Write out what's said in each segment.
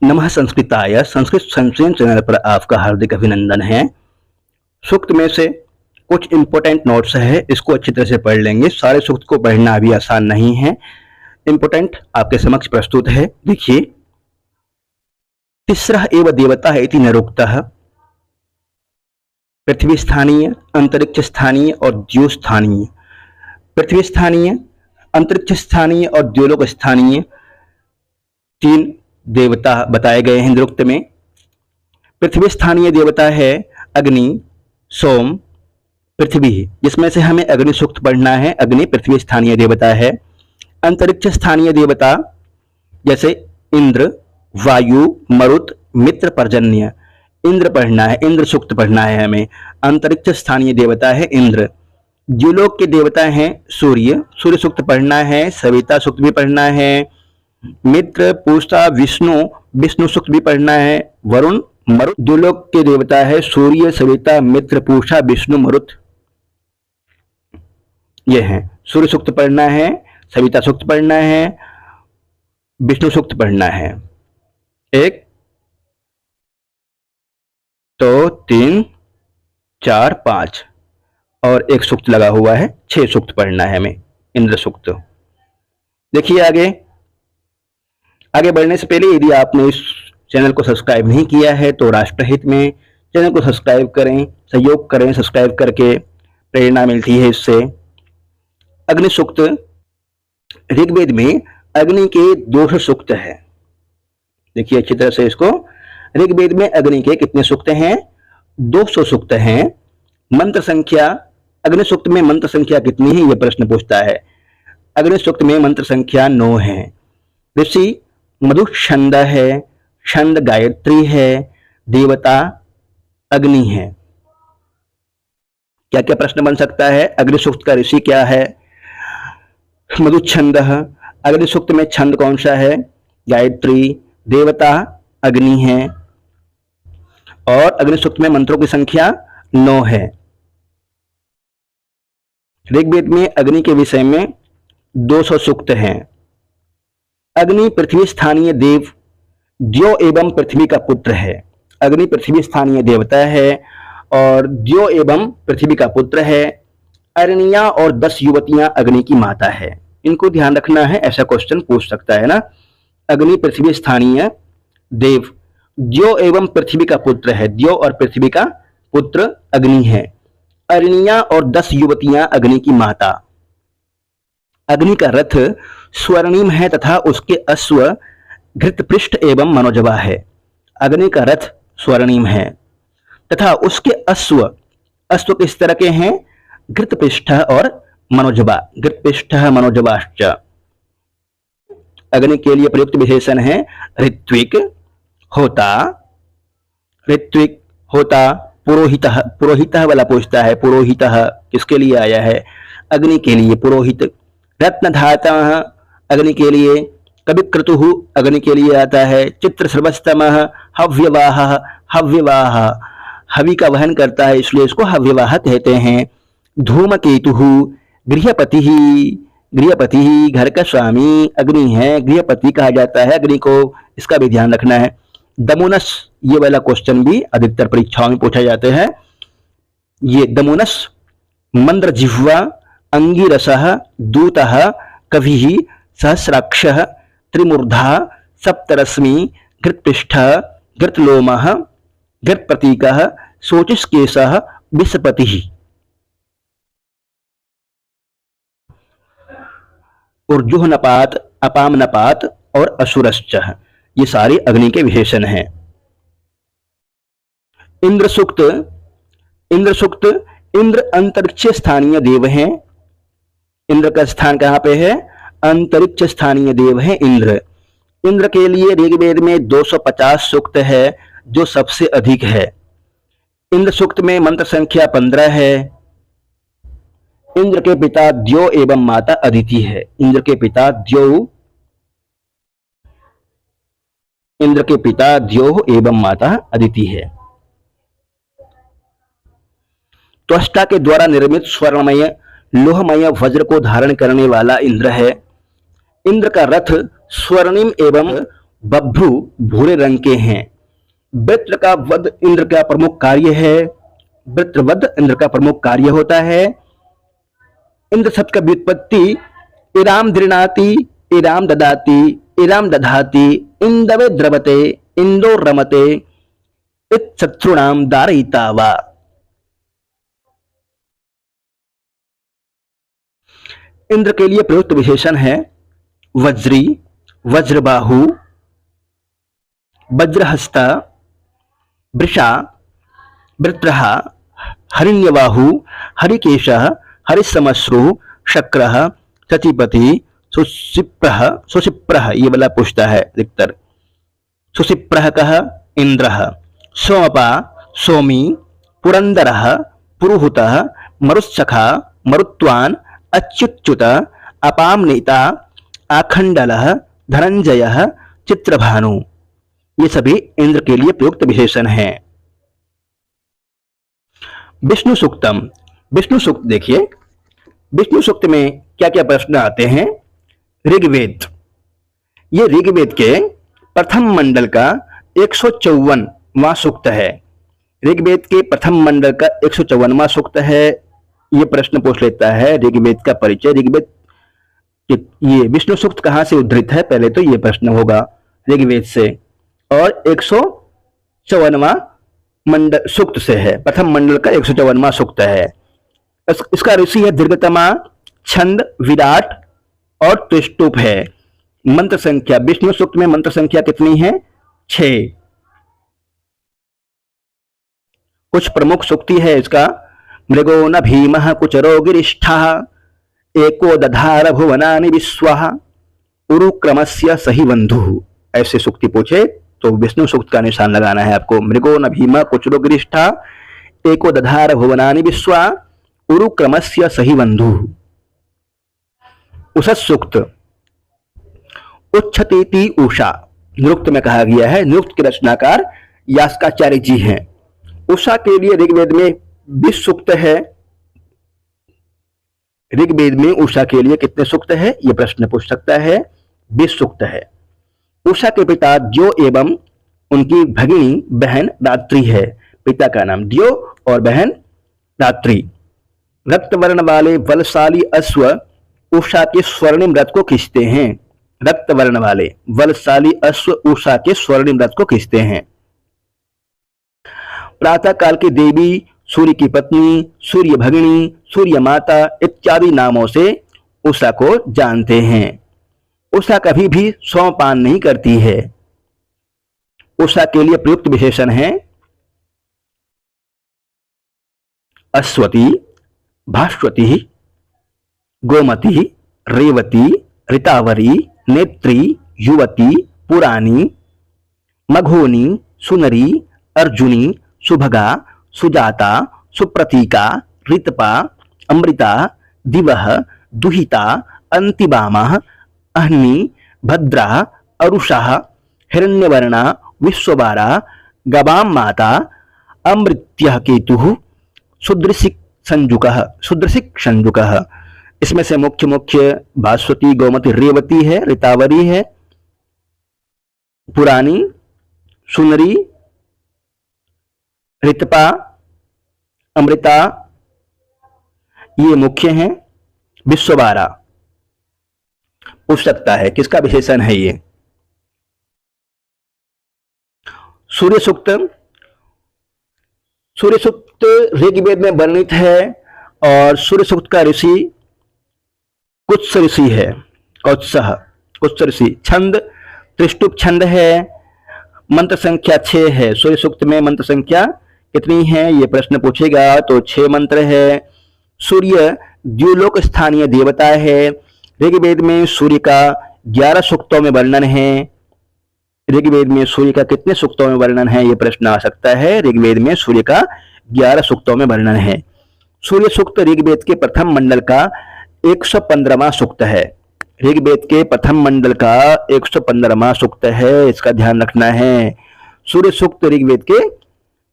नमः संस्कृताय संस्कृत संचयन चैनल पर आपका हार्दिक अभिनंदन है। सूक्त में से कुछ इंपॉर्टेंट नोट्स है, इसको अच्छी तरह से पढ़ लेंगे। सारे सूक्त को पढ़ना भी आसान नहीं है, इंपॉर्टेंट आपके समक्ष प्रस्तुत है। देखिए, तिस्रः एव देवता इति निरुक्तः। पृथ्वी स्थानीय, अंतरिक्ष स्थानीय और द्यौ स्थानीय। पृथ्वी स्थानीय, अंतरिक्ष स्थानीय और द्योलोक स्थानीय तीन देवता बताए गए हैं निरुक्त में। पृथ्वी स्थानीय देवता है अग्नि, सोम, पृथ्वी, जिसमें से हमें अग्नि सूक्त पढ़ना है। अग्नि पृथ्वी स्थानीय देवता है। अंतरिक्ष स्थानीय देवता जैसे इंद्र, वायु, मरुत, मित्र, पर्जन्य, इंद्र पढ़ना है, इंद्र सूक्त पढ़ना है हमें। अंतरिक्ष स्थानीय देवता है इंद्र। द्युलोक के देवता हैं सूर्य, सूर्य सूक्त पढ़ना है। सविता सूक्त भी पढ़ना है। मित्र, पूषा, विष्णु, विष्णु सूक्त भी पढ़ना है। वरुण, मरुत। द्युलोक के देवता है सूर्य, सविता, मित्र, पूषा, विष्णु, मरुत, ये हैं। सूर्य सूक्त पढ़ना है, सविता सूक्त पढ़ना है, विष्णु सूक्त पढ़ना है। एक तो 3 4 5 और एक सूक्त लगा हुआ है, 6 सूक्त पढ़ना है हमें, इंद्र सूक्त। देखिए आगे बढ़ने से पहले यदि आपने इस चैनल को सब्सक्राइब नहीं किया है तो राष्ट्रहित में चैनल को सब्सक्राइब करें, सहयोग करें। सब्सक्राइब करके प्रेरणा मिलती है इससे। अग्नि सूक्त, ऋग्वेद में अग्नि के 200 सूक्त है। देखिए अच्छी तरह से इसको, ऋग्वेद में अग्नि के कितने सूक्त हैं? 200 सूक्त हैं। मंत्र संख्या, अग्नि सूक्त में मंत्र संख्या कितनी है, यह प्रश्न पूछता है। अग्नि सूक्त में मंत्र संख्या 9 है। ऋषि मधु छंद है, छंद गायत्री है, देवता अग्नि है। क्या क्या प्रश्न बन सकता है? अग्नि सूक्त का ऋषि क्या है? मधु छंद। अग्नि सूक्त में छंद कौन सा है? गायत्री। देवता अग्नि है। और अग्नि सूक्त में मंत्रों की संख्या 9 है। ऋग्वेद में अग्नि के विषय में 200 सूक्त हैं। अग्नि पृथ्वी स्थानीय देव, द्यौ एवं पृथ्वी का पुत्र है। अग्नि पृथ्वी स्थानीय देवता है और द्यौ एवं पृथ्वी का पुत्र है। अरनिया और 10 युवतियां अग्नि की माता है। इनको ध्यान रखना है, ऐसा क्वेश्चन पूछ सकता है ना। अग्नि पृथ्वी स्थानीय देव, द्यौ एवं पृथ्वी का पुत्र है। द्यौ और पृथ्वी का पुत्र अग्नि है। अरनिया और 10 युवतियां अग्नि की माता। अग्नि का रथ स्वर्णिम है तथा उसके अश्व घृतपृष्ठ एवं मनोजवा है। अग्नि का रथ स्वर्णिम है तथा उसके अश्व किस तरह के हैं? घृतपृष्ठ और मनोजवा। घृतपृष्ठ मनोजवाश्च। अग्नि के लिए प्रयुक्त विशेषण है ऋत्विक, होता, ऋत्विक, होता, पुरोहितः। पुरोहितः वाला पूछता है, पुरोहितः किसके लिए आया है? अग्नि के लिए पुरोहित। रत्नधातः अग्नि के लिए। कविक्रतुः अग्नि के लिए आता है। चित्रश्रवस्तमः हव्यवाहः, हव्यवाह हवि का वहन करता है, इसलिए इसको हव्यवाह कहते हैं। धूमकेतुः गृहपति, गृहपति घर का स्वामी अग्नि है, गृहपति कहा जाता है अग्नि को, इसका भी ध्यान रखना है। दमुनस, ये वाला क्वेश्चन भी अधिकतर परीक्षाओं में पूछा जाते हैं। ये दमुनस मंद्रजिह्वा, अंगिरसः, दूतः, कविः, सहस्राक्षः, त्रिमूर्धा, सप्तरश्मि, घृतपृष्ठः, घृतलोमः, घृतप्रतीकः, शोचिस्केशः, विषपतिः। ऊर्जुःनपात, अपामनपात और असुरश्च, ये सारे अग्नि के विशेषण हैं। इंद्र सूक्त, इंद्र सूक्त, इंद्र अंतरिक्ष स्थानीय देव हैं। इंद्र का स्थान कहां पे है? अंतरिक्ष स्थानीय देव है इंद्र। इंद्र के लिए ऋग्वेद में 250 सूक्त है, जो सबसे अधिक है। इंद्र सूक्त में मंत्र संख्या 15 है। इंद्र के पिता द्यौ एवं माता अदिति है। इंद्र के पिता द्यौ, इंद्र के पिता द्यौ एवं माता अदिति है। त्वष्टा के द्वारा निर्मित स्वर्णमय लोहमय वज्र को धारण करने वाला इंद्र है। इंद्र का रथ स्वर्णिम एवं बभ्रू भूरे रंग के हैं। वृत्र का वध इंद्र का प्रमुख कार्य है। वृत्रवध इंद्र का प्रमुख कार्य होता है। इंद्र शब्द का व्युत्पत्ति इराम दृणाति, इराम ददाति, इराम दधाति, इंदवे द्रवते, इंदो रमते, इत शत्रुणाम दारयिता वा। इंद्र के लिए प्रयुक्त विशेषण है वज्री, वज्रबाहु, वज्रहस्ता, वृषा, वृत्रः, हरिण्यबाहु, हरिकेशः, हरिश्रमश्रु, शक्रः, सचिपति, सुशिप्रः ये वाला पूछता है अधिकतर। सुशिप्रः कः इंद्रः, सोमपा, सोमी, पुरंदरः, पुरुहुतः, मरुत्सखा, मरुत्वान्, अच्युच्युत, अपामनेता, आखंडलः, धनंजयः, चित्रभानु ये सभी इंद्र के लिए प्रयुक्त विशेषण हैं। विष्णु सूक्तम, विष्णु सूक्त देखिए, विष्णु सूक्त में क्या क्या प्रश्न आते हैं। ऋग्वेद, ये ऋग्वेद के प्रथम मंडल का 154वां सूक्त है। ऋग्वेद के प्रथम मंडल का 154वां सूक्त है। ये प्रश्न पूछ लेता है ऋग्वेद का परिचय। ऋग्वेद ये विष्णु सूक्त कहां से उद्धृत है, पहले तो ये प्रश्न होगा ऋग्वेद से, और 154वां मंडल सूक्त से है। प्रथम मंडल का 154वां सूक्त है। इसका ऋषि है दीर्घतमा, छंद विराट और त्रिष्टुप है। मंत्र संख्या, विष्णु सूक्त में मंत्र संख्या कितनी है? 6। कुछ प्रमुख सूक्ति है इसका। मृगो न भीमः कुचरो गिरिष्ठः, एको दधार भुवनानि विश्वः, उरुक्रमस्य सही बंधु। ऐसे सूक्ति पूछे तो विष्णु सूक्त का निशान लगाना है आपको। मृगो न भीमः कुचरो गिरिष्ठः, एको दधार भुवनानि विश्वः, उरुक्रमस्य सही बंधु। उषस सूक्त, उच्छतेति उषा, निरुक्त में कहा गया है। निरुक्त के रचनाकार यास्काचार्य जी हैं। उषा के लिए ऋग्वेद में 20 सूक्त है। ऋग्वेद में उषा के लिए कितने सूक्त है, यह प्रश्न पूछ सकता है। 20 सूक्त है। उषा के पिता द्यो एवं उनकी भगिनी बहन रात्रि है। पिता का नाम द्यो और बहन रात्रि। रक्त वर्ण वाले बलशाली अश्व उषा के स्वर्णिम रथ को खींचते हैं। रक्त वर्ण वाले बलशाली अश्व उषा के स्वर्णिम रथ को खींचते हैं। प्रातः काल की देवी, सूर्य की पत्नी, सूर्य भगिनी, सूर्य माता इत्यादि नामों से उषा को जानते हैं। उषा कभी भी सोमपान नहीं करती है। उषा के लिए प्रयुक्त विशेषण है अश्वती, भास्वती, गोमती, रेवती, ऋतावरी, नेत्री, युवती, पुरानी, मघोनी, सुनरी, अर्जुनी, सुभगा, सुजाता, सुप्रतीका, ऋतपा, अमृता, दिवह, दुहिता, अंतिबामा, अह्नि, भद्रा, अरुषा, हिरण्यवर्णा, विश्ववारा, गवाम माता, अमृत्यः केतुः, सुदृशिक संजुकः। इसमें से मुख्य भास्वती, गोमती, रेवती है, ऋतावरी है, पुरानी, सुनरी, ऋतपा, अमृता ये मुख्य हैं। विश्ववारा पूछ सकता है किसका विशेषण है ये। सूर्य सूक्त, सूर्य सूक्त ऋग्वेद में वर्णित है और सूर्य सूक्त का ऋषि कुत्स ऋषि है। कुत्स ऋषि। छंद त्रिष्टुप छंद है। मंत्र संख्या 6 है। सूर्य सूक्त में मंत्र संख्या कितनी है, ये प्रश्न पूछेगा तो 6 मंत्र है। सूर्य द्युलोक स्थानीय देवता है। ऋग्वेद में सूर्य का 11 सूक्तों में वर्णन है। ऋग्वेद में सूर्य का कितने सूक्तों में वर्णन है, ये प्रश्न आ सकता है। ऋग्वेद में सूर्य का 11 सूक्तों में वर्णन है। सूर्य सूक्त ऋग्वेद के प्रथम मंडल का 115वां सूक्त है। ऋग्वेद के प्रथम मंडल का 115वां सूक्त है, इसका ध्यान रखना है। सूर्य सूक्त ऋग्वेद के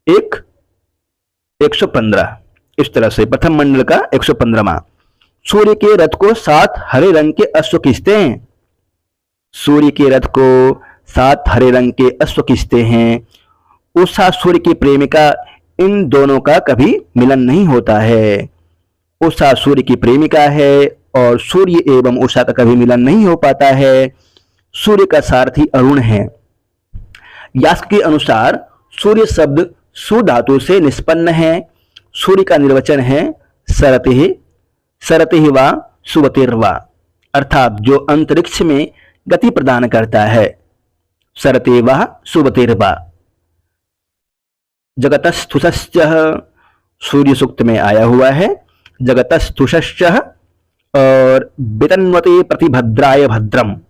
115 इस तरह से प्रथम मंडल का 115वां। सूर्य के रथ को 7 हरे रंग के अश्व खींचते हैं। सूर्य के रथ को 7 हरे रंग के अश्व खींचते हैं। उषा सूर्य की प्रेमिका, इन दोनों का कभी मिलन नहीं होता है। उषा सूर्य की प्रेमिका है और सूर्य एवं उषा का कभी मिलन नहीं हो पाता है। सूर्य का सारथी अरुण है। यास्क के अनुसार सूर्य शब्द सु धातु से निष्पन्न है। सूर्य का निर्वचन है सरतिः, सरतिः वा सुवतिर्वा, अर्थात जो अंतरिक्ष में गति प्रदान करता है। सरते वा सुवतिर्वा। जगतस्थुषश्च, सूर्य सूक्त में आया हुआ है जगतस्थुषश्च, और वितन्वते प्रतिभद्राय भद्रम,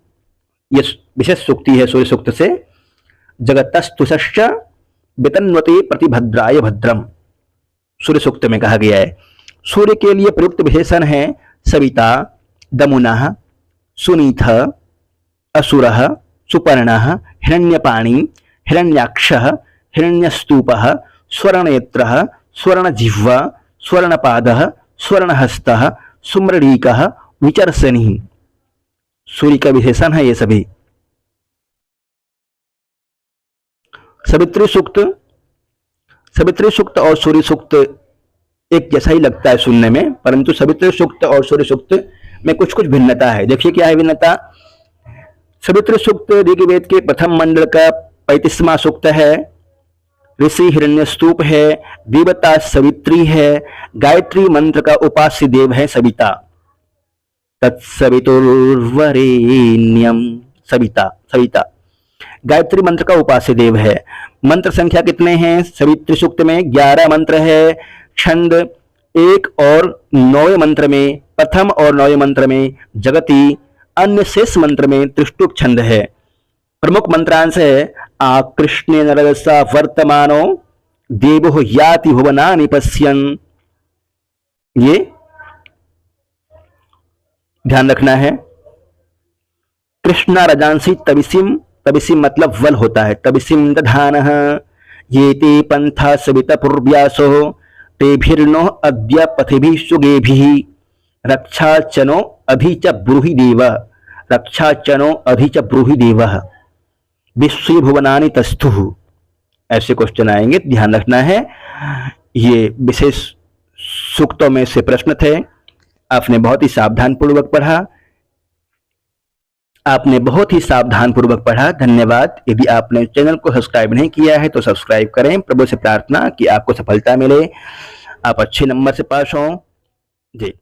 ये विशेष सूक्ति है सूर्य सूक्त से। जगतस्थुषश्च वितन्वते प्रतिभद्राय भद्रम सूर्य सूक्त में कहा गया है। सूर्य के लिए प्रयुक्त विशेषण है सविता, दमुनः, सुनीथः, असुरः, सुपर्णः, हिरण्यपाणी, हिरण्याक्षः, हिरण्यस्तूपः, स्वर्णनेत्रः, स्वर्णजिह्वा, स्वर्णपादः, स्वर्णहस्तः, सुम्रडीकः, विचर्षणिः। सूर्य का विशेषण है ये सभी। सवित्री सूक्त, सवित्री सूक्त और सूर्य सूक्त एक जैसा ही लगता है सुनने में, परंतु सवित्री सूक्त और सूर्य सूक्त में कुछ कुछ भिन्नता है। देखिए क्या है भिन्नता। सवित्री सूक्त ऋग्वेद के प्रथम मंडल का 35वां सूक्त है। ऋषि हिरण्यस्तूप है, देवता सवित्री है, गायत्री मंत्र का उपास्य देव है सविता। तत्सवितुर्वरेण्यम, सविता, सविता गायत्री मंत्र का उपास्य देव है। मंत्र संख्या कितने हैं सवित्री सूक्त में? 11 मंत्र है। छंद 1 और 9 मंत्र में, प्रथम और 9 मंत्र में जगति, अन्य शेष मंत्र में त्रिष्टुप छंद है। प्रमुख मंत्रांश है आकृष्णे नरदसा वर्तमानो देवो याति भुवनानि पश्यन्, ये ध्यान रखना है। कृष्णा रजांसी तविसिम, तविसिम मतलब वल होता है। तविसिम दधानः ये ते पंथा सविता पूर्व्यासो तेभिर्नो अद्य पथिभिः सुगेभिः रक्षाचनो अभि च ब्रूहि देव, रक्षाचनो अभि च ब्रूहि देवः विश्व भुवनानि तस्थुः। ऐसे क्वेश्चन आएंगे, ध्यान रखना है। ये विशेष सूक्तों में से प्रश्न थे। आपने बहुत ही सावधान पूर्वक पढ़ा, आपने बहुत ही सावधान पूर्वक पढ़ा। धन्यवाद। यदि आपने चैनल को सब्सक्राइब नहीं किया है तो सब्सक्राइब करें। प्रभु से प्रार्थना कि आपको सफलता मिले, आप अच्छे नंबर से पास हों। जी।